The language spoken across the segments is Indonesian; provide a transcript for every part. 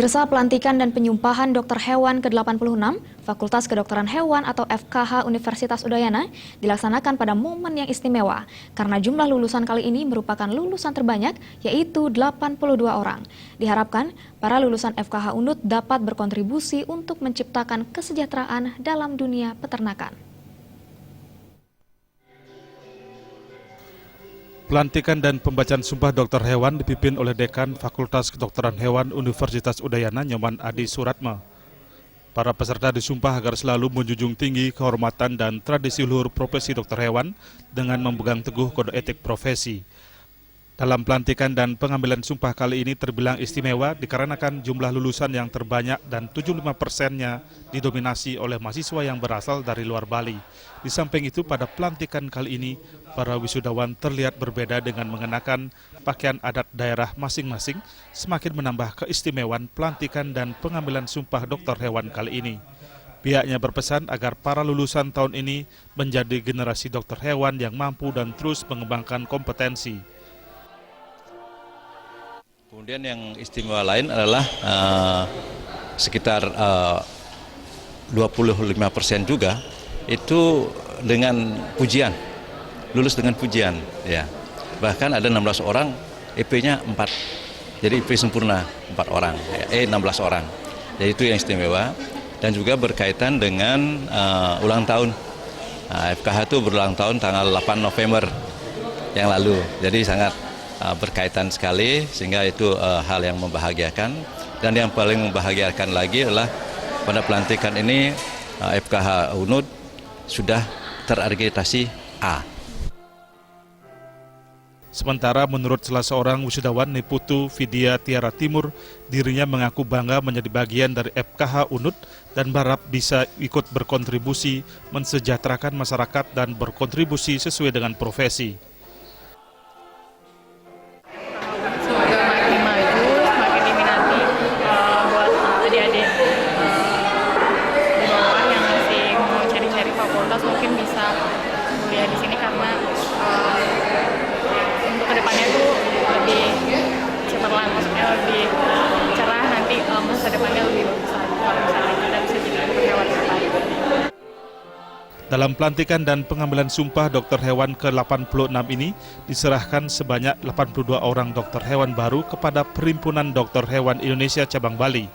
Pemirsa, pelantikan dan penyumpahan dokter hewan ke-86 Fakultas Kedokteran Hewan atau FKH Universitas Udayana dilaksanakan pada momen yang istimewa karena jumlah lulusan kali ini merupakan lulusan terbanyak, yaitu 82 orang. Diharapkan para lulusan FKH UNUD dapat berkontribusi untuk menciptakan kesejahteraan dalam dunia peternakan. Pelantikan dan pembacaan sumpah dokter hewan dipimpin oleh Dekan Fakultas Kedokteran Hewan Universitas Udayana Nyoman Adi Suratma. Para peserta disumpah agar selalu menjunjung tinggi kehormatan dan tradisi luhur profesi dokter hewan dengan memegang teguh kode etik profesi. Dalam pelantikan dan pengambilan sumpah kali ini terbilang istimewa dikarenakan jumlah lulusan yang terbanyak dan 75%-nya didominasi oleh mahasiswa yang berasal dari luar Bali. Di samping itu, pada pelantikan kali ini, para wisudawan terlihat berbeda dengan mengenakan pakaian adat daerah masing-masing, semakin menambah keistimewaan pelantikan dan pengambilan sumpah dokter hewan kali ini. Pihaknya berpesan agar para lulusan tahun ini menjadi generasi dokter hewan yang mampu dan terus mengembangkan kompetensi. Kemudian yang istimewa lain adalah sekitar 25% juga itu dengan pujian, lulus dengan pujian, ya. Bahkan ada 16 orang, EP-nya 4, jadi EP sempurna 4 orang, 16 orang. Jadi itu yang istimewa dan juga berkaitan dengan ulang tahun. FKH itu berulang tahun tanggal 8 November yang lalu, jadi sangat berkaitan sekali sehingga itu hal yang membahagiakan. Dan yang paling membahagiakan lagi adalah pada pelantikan ini FKH UNUD sudah terakreditasi A. Sementara menurut salah seorang wisudawan Niputu Vidya Tiara Timur, dirinya mengaku bangga menjadi bagian dari FKH UNUD dan berharap bisa ikut berkontribusi mensejahterakan masyarakat dan berkontribusi sesuai dengan profesi. Mungkin bisa kuliah di sini karena untuk kedepannya tuh lebih cemerlang, maksudnya lebih cerah nanti masa depannya lebih bagus lagi kalau misalnya kita bisa jadi dokter hewan yang baik. Dalam pelantikan dan pengambilan sumpah dokter hewan ke-86 ini diserahkan sebanyak 82 orang dokter hewan baru kepada Perhimpunan Dokter Hewan Indonesia Cabang Bali.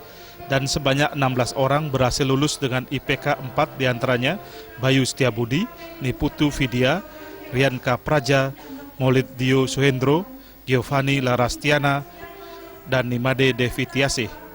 Dan sebanyak 16 orang berhasil lulus dengan IPK 4 diantaranya Bayu Setiabudi, Niputu Vidya, Rianka Praja, Maulid Dio Suhendro, Giovanni Larastiana, dan Nimade Devi Tiasih.